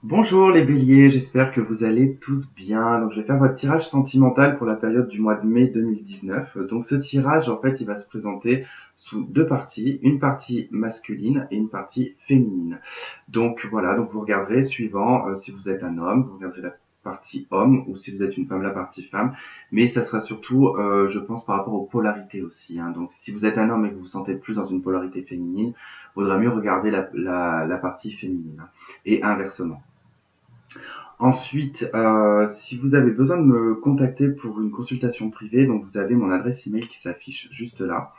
Bonjour les béliers, j'espère que vous allez tous bien. Donc je vais faire votre tirage sentimental pour la période du mois de mai 2019. Donc ce tirage, en fait, il va se présenter sous deux parties, une partie masculine et une partie féminine. Donc voilà, donc vous regarderez suivant si vous êtes un homme, vous regarderez la partie homme, ou si vous êtes une femme, la partie femme. Mais ça sera surtout, je pense, par rapport aux polarités aussi, hein. Donc si vous êtes un homme et que vous vous sentez plus dans une polarité féminine, il vaudra mieux regarder la partie féminine, hein, et inversement. Ensuite, si vous avez besoin de me contacter pour une consultation privée, donc vous avez mon adresse email qui s'affiche juste là.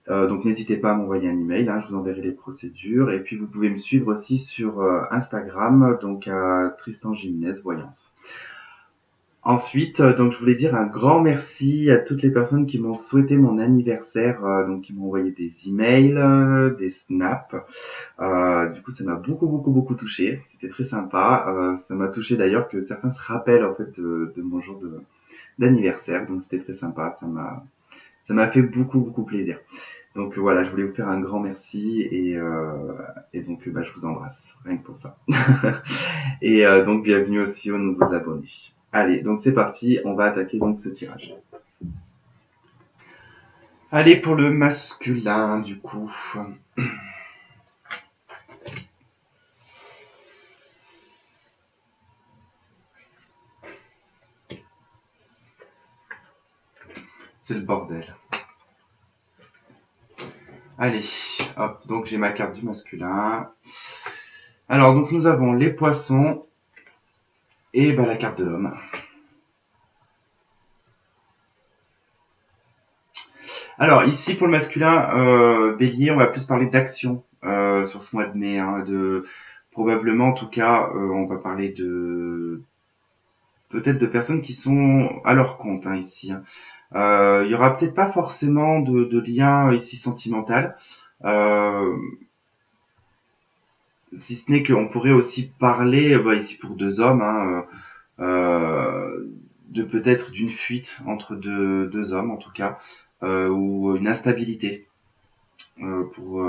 Donc n'hésitez pas à m'envoyer un email, hein, je vous enverrai les procédures. Et puis vous pouvez me suivre aussi sur Instagram, donc à Tristan Jimenez Voyance. Ensuite, donc je voulais dire un grand merci à toutes les personnes qui m'ont souhaité mon anniversaire, donc qui m'ont envoyé des emails, des snaps. Du coup, ça m'a beaucoup touché. C'était très sympa. Ça m'a touché d'ailleurs que certains se rappellent en fait de mon jour d'anniversaire. Donc c'était très sympa. Ça m'a fait beaucoup plaisir. Donc voilà, je voulais vous faire un grand merci et donc bah, je vous embrasse rien que pour ça. Et donc bienvenue aussi aux nouveaux abonnés. Allez, donc c'est parti. On va attaquer donc ce tirage. Allez pour le masculin du coup. C'est le bordel. Allez, hop, donc j'ai ma carte du masculin. Alors, donc nous avons les poissons et bah, la carte de l'homme. Alors, ici pour le masculin, bélier, on va plus parler d'action sur ce mois de mai. Hein, probablement, en tout cas, on va parler de peut-être de personnes qui sont à leur compte, hein, ici. Hein. Il y aura peut-être pas forcément de lien ici sentimental. Euh, Si ce n'est qu'on pourrait aussi parler, bah, ici pour deux hommes, hein, de peut-être d'une fuite entre deux hommes en tout cas, ou une instabilité pour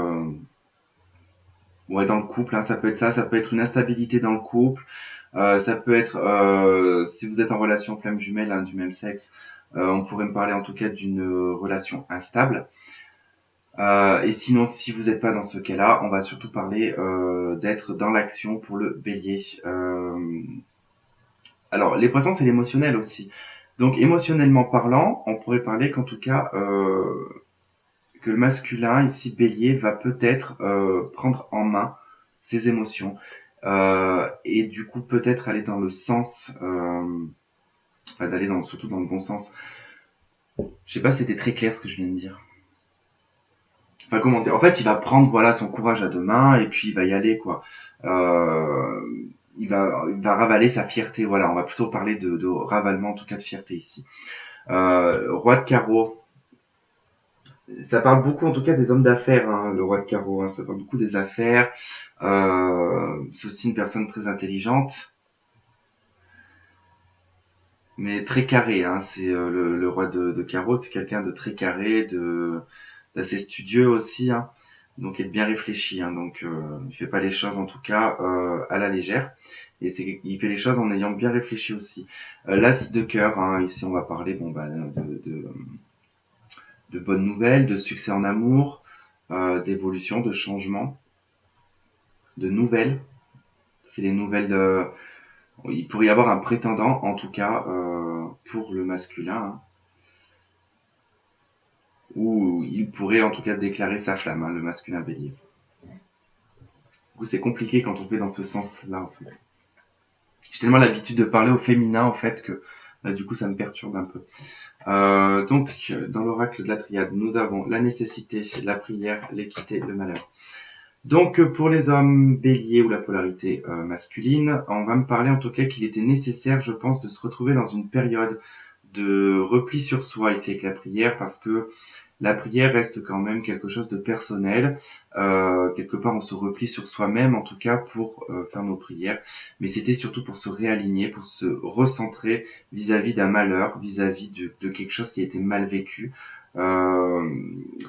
ouais, dans le couple, hein, ça peut être ça, ça peut être une instabilité dans le couple, ça peut être si vous êtes en relation flamme jumelle, hein, du même sexe, on pourrait me parler en tout cas d'une relation instable. Et sinon, si vous n'êtes pas dans ce cas-là, on va surtout parler d'être dans l'action pour le bélier. Alors, les poissons, c'est l'émotionnel aussi. Donc, émotionnellement parlant, on pourrait parler qu'en tout cas, que le masculin, ici bélier, va peut-être prendre en main ses émotions. Et du coup, peut-être aller dans le sens, enfin, d'aller surtout dans le bon sens. Je sais pas si c'était très clair ce que je viens de dire. Enfin, comment dire. En fait, il va prendre, voilà, son courage à deux mains et puis il va y aller, quoi. Euh, il va ravaler sa fierté, voilà. On va plutôt parler de ravalement, en tout cas de fierté ici. Roi de carreau, ça parle beaucoup en tout cas des hommes d'affaires, hein, le roi de carreau, hein, ça parle beaucoup des affaires. C'est aussi une personne très intelligente, mais très carré. Hein, c'est le roi de carreau, c'est quelqu'un de très carré, d'assez studieux aussi, hein, donc et de bien réfléchi. Hein, donc il fait pas les choses en tout cas à la légère. Et il fait les choses en ayant bien réfléchi aussi. L'as de cœur, hein, ici on va parler bon, bah, de bonnes nouvelles, de succès en amour, d'évolution, de changement, de nouvelles. C'est les nouvelles. Il pourrait y avoir un prétendant, en tout cas, pour le masculin, hein, ou il pourrait en tout cas déclarer sa flamme, hein, le masculin bélier. Du coup, c'est compliqué quand on fait dans ce sens-là, en fait. J'ai tellement l'habitude de parler au féminin, en fait, que du coup, ça me perturbe un peu. Donc, dans l'oracle de la triade, nous avons la nécessité, la prière, l'équité, le malheur. Donc pour les hommes béliers ou la polarité masculine, on va me parler en tout cas qu'il était nécessaire, je pense, de se retrouver dans une période de repli sur soi ici avec la prière, parce que la prière reste quand même quelque chose de personnel. Quelque part, on se replie sur soi-même, en tout cas pour faire nos prières. Mais c'était surtout pour se réaligner, pour se recentrer vis-à-vis d'un malheur, vis-à-vis de quelque chose qui a été mal vécu. Euh,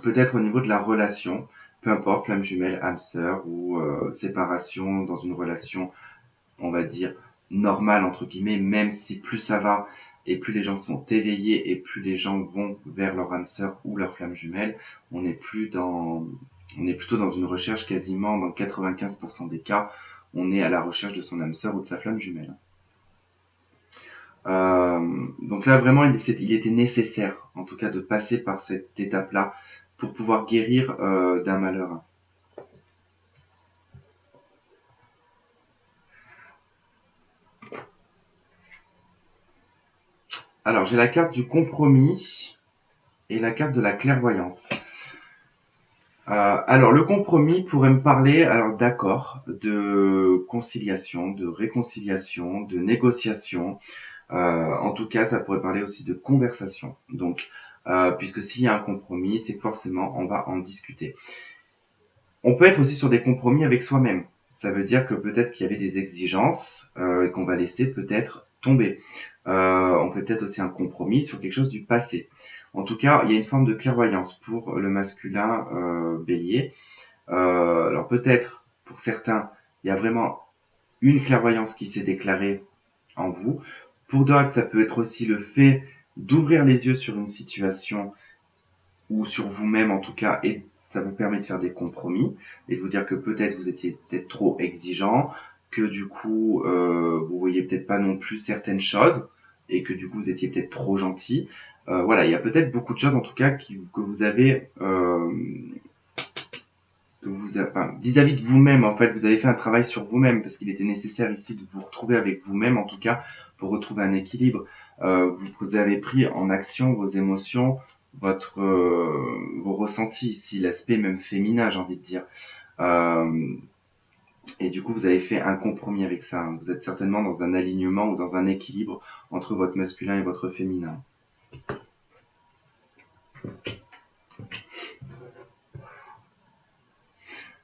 Peut-être au niveau de la relation, peu importe, flamme jumelle, âme sœur ou séparation dans une relation on va dire, normal, entre guillemets, même si plus ça va et plus les gens sont éveillés et plus les gens vont vers leur âme sœur ou leur flamme jumelle, on est plutôt dans une recherche quasiment dans 95% des cas, on est à la recherche de son âme sœur ou de sa flamme jumelle. Donc là, vraiment, il était nécessaire, en tout cas, de passer par cette étape-là pour pouvoir guérir d'un malheur. Alors, j'ai la carte du compromis et la carte de la clairvoyance. Alors, le compromis pourrait me parler alors d'accord, de conciliation, de réconciliation, de négociation. En tout cas, ça pourrait parler aussi de conversation. Donc, puisque s'il y a un compromis, c'est que forcément, on va en discuter. On peut être aussi sur des compromis avec soi-même. Ça veut dire que peut-être qu'il y avait des exigences qu'on va laisser peut-être tomber. On peut peut-être aussi un compromis sur quelque chose du passé. En tout cas, il y a une forme de clairvoyance pour le masculin bélier. Alors peut-être, pour certains, il y a vraiment une clairvoyance qui s'est déclarée en vous. Pour d'autres, ça peut être aussi le fait d'ouvrir les yeux sur une situation ou sur vous-même en tout cas, et ça vous permet de faire des compromis et de vous dire que peut-être vous étiez peut-être trop exigeant, que du coup vous voyez peut-être pas non plus certaines choses et que du coup vous étiez peut-être trop gentil. Voilà, il y a peut-être beaucoup de choses en tout cas que vous avez enfin, vis-à-vis de vous-même en fait, vous avez fait un travail sur vous-même parce qu'il était nécessaire ici de vous retrouver avec vous-même en tout cas pour retrouver un équilibre. Vous avez pris en action vos émotions, vos ressentis ici, l'aspect même féminin, j'ai envie de dire. Euh, et du coup, vous avez fait un compromis avec ça. Vous êtes certainement dans un alignement ou dans un équilibre entre votre masculin et votre féminin.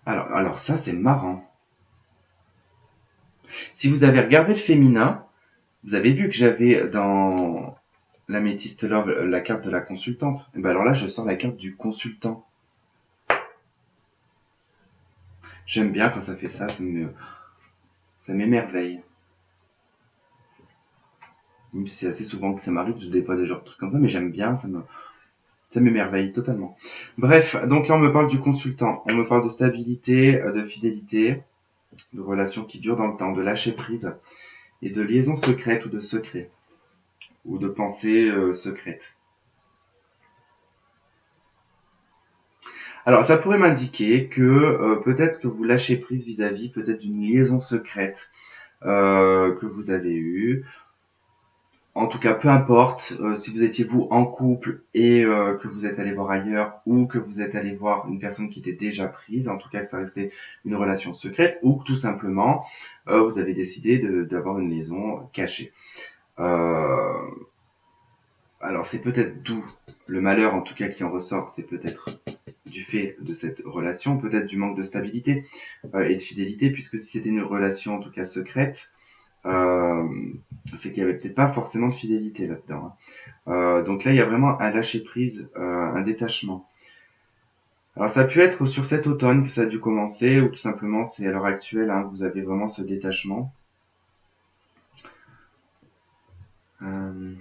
Alors ça, c'est marrant. Si vous avez regardé le féminin, vous avez vu que j'avais dans l'améthyste love la carte de la consultante. Et ben alors là, je sors la carte du consultant. J'aime bien quand ça fait ça, ça m'émerveille. Même si c'est assez souvent que ça m'arrive, des fois des genres de trucs comme ça, mais j'aime bien, ça m'émerveille totalement. Bref, donc là on me parle du consultant, on me parle de stabilité, de fidélité, de relations qui durent dans le temps, de lâcher prise et de liaisons secrètes ou de secrets, ou de pensées secrètes. Alors ça pourrait m'indiquer que peut-être que vous lâchez prise vis-à-vis peut-être d'une liaison secrète que vous avez eue. En tout cas, peu importe si vous étiez vous en couple et que vous êtes allé voir ailleurs ou que vous êtes allé voir une personne qui était déjà prise, en tout cas que ça restait une relation secrète ou que tout simplement vous avez décidé d'avoir une liaison cachée. Euh, alors c'est peut-être d'où le malheur en tout cas qui en ressort, c'est peut-être du fait de cette relation, peut-être du manque de stabilité et de fidélité, puisque si c'était une relation en tout cas secrète, euh, c'est qu'il n'y avait peut-être pas forcément de fidélité là-dedans. Donc là, il y a vraiment un lâcher-prise, un détachement. Alors ça a pu être sur cet automne que ça a dû commencer, ou tout simplement c'est à l'heure actuelle, hein, vous avez vraiment ce détachement. Euh,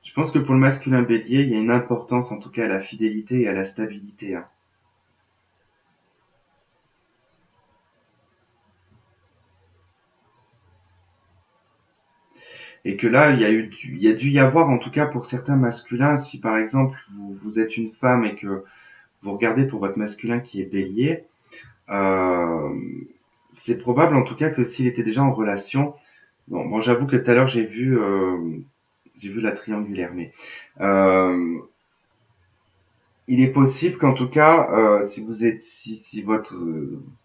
je pense que pour le masculin bélier, il y a une importance en tout cas à la fidélité et à la stabilité. Hein. Et que là, il y a dû y avoir, en tout cas pour certains masculins, si par exemple vous êtes une femme et que vous regardez pour votre masculin qui est bélier, euh, c'est probable en tout cas que s'il était déjà en relation, bon j'avoue que tout à l'heure j'ai vu la triangulaire, mais euh, il est possible qu'en tout cas, si vous êtes, si votre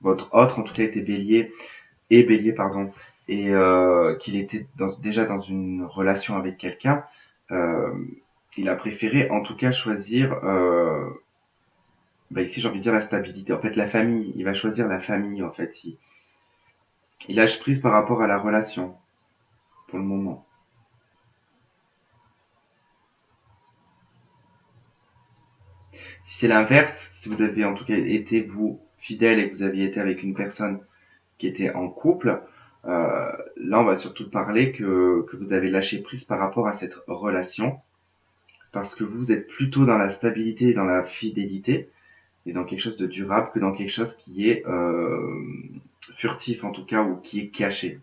autre en tout cas était bélier pardon, et qu'il était déjà dans une relation avec quelqu'un, euh, il a préféré en tout cas choisir, bah ici j'ai envie de dire la stabilité, en fait la famille, il va choisir la famille en fait, il lâche prise par rapport à la relation pour le moment. Si c'est l'inverse, si vous avez en tout cas été vous fidèle et que vous aviez été avec une personne qui était en couple, là on va surtout parler que vous avez lâché prise par rapport à cette relation, parce que vous êtes plutôt dans la stabilité et dans la fidélité, et dans quelque chose de durable que dans quelque chose qui est furtif en tout cas, ou qui est caché.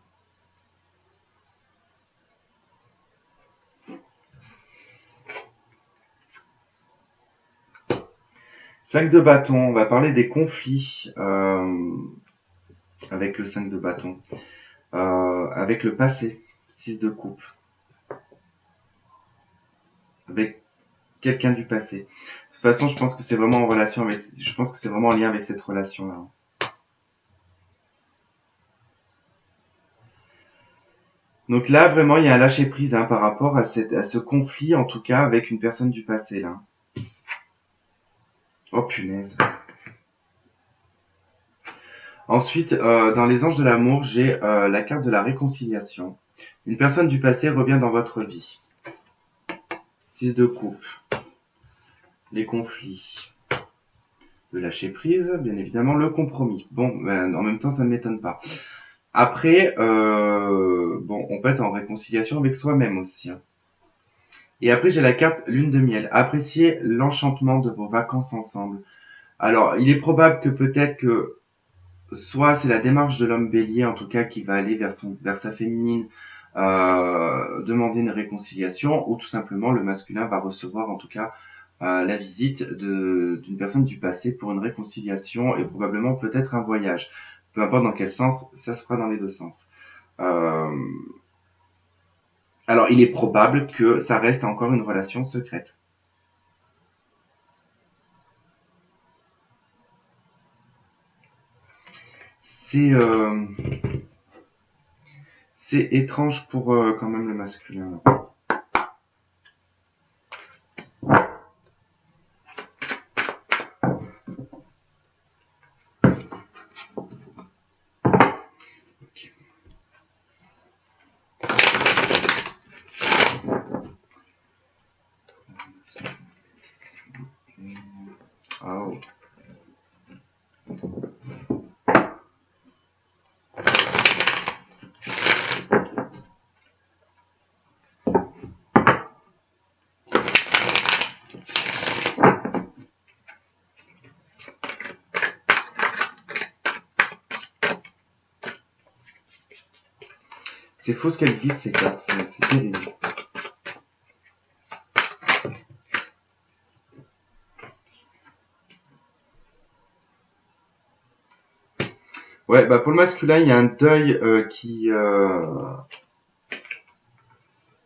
5 de bâton, on va parler des conflits avec le 5 de bâton. Avec le passé, 6 de coupe. Avec quelqu'un du passé. De toute façon, je pense que c'est vraiment en relation avec, je pense que c'est vraiment en lien avec cette relation-là. Donc là, vraiment, il y a un lâcher prise par rapport à ce conflit, en tout cas, avec une personne du passé, là. Oh punaise. Ensuite, dans les anges de l'amour, j'ai la carte de la réconciliation. Une personne du passé revient dans votre vie. 6 de coupe. Les conflits. Le lâcher prise, bien évidemment, le compromis. Bon, ben, en même temps, ça ne m'étonne pas. Après, bon, on peut être en réconciliation avec soi-même aussi. Et après, j'ai la carte lune de miel. Appréciez l'enchantement de vos vacances ensemble. Alors, il est probable que peut-être que soit c'est la démarche de l'homme bélier, en tout cas, qui va aller vers sa féminine, demander une réconciliation, ou tout simplement le masculin va recevoir, en tout cas, la visite d'une personne du passé pour une réconciliation et probablement peut-être un voyage. Peu importe dans quel sens, ça se fera dans les deux sens. Euh, alors, il est probable que ça reste encore une relation secrète. C'est c'est étrange pour quand même le masculin. Oh. C'est faux ce qu'elles disent ces cartes, c'est terrible. Ouais, bah pour le masculin, il y a un deuil il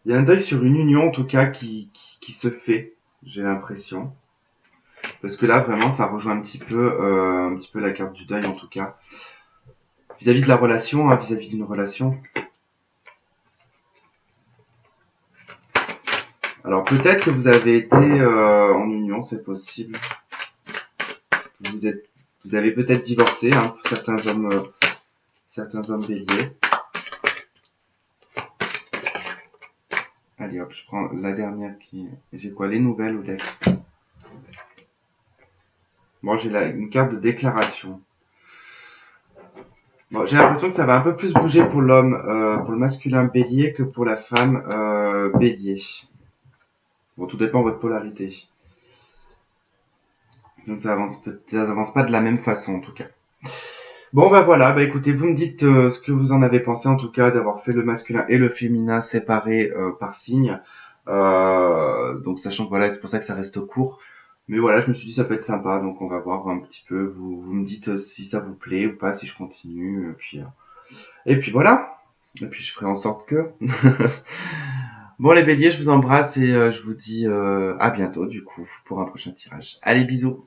y a un deuil sur une union en tout cas qui se fait, j'ai l'impression. Parce que là vraiment ça rejoint un petit peu la carte du deuil en tout cas. Vis-à-vis de la relation, vis-à-vis d'une relation. Alors peut-être que vous avez été en union, c'est possible. Vous êtes, vous avez peut-être divorcé, pour certains hommes béliers. Allez hop, je prends la dernière qui. J'ai quoi, les nouvelles au deck. Bon, j'ai une carte de déclaration. Bon, j'ai l'impression que ça va un peu plus bouger pour l'homme, pour le masculin bélier que pour la femme bélier. Bon, tout dépend de votre polarité. Donc ça avance pas de la même façon en tout cas. Bon bah voilà, bah écoutez, vous me dites ce que vous en avez pensé en tout cas d'avoir fait le masculin et le féminin séparés par signe. Donc sachant que voilà, c'est pour ça que ça reste court. Mais voilà, je me suis dit ça peut être sympa, donc on va voir un petit peu. Vous me dites si ça vous plaît ou pas, si je continue. Et puis voilà. Et puis je ferai en sorte que. Bon les béliers, je vous embrasse et je vous dis à bientôt du coup pour un prochain tirage. Allez, bisous.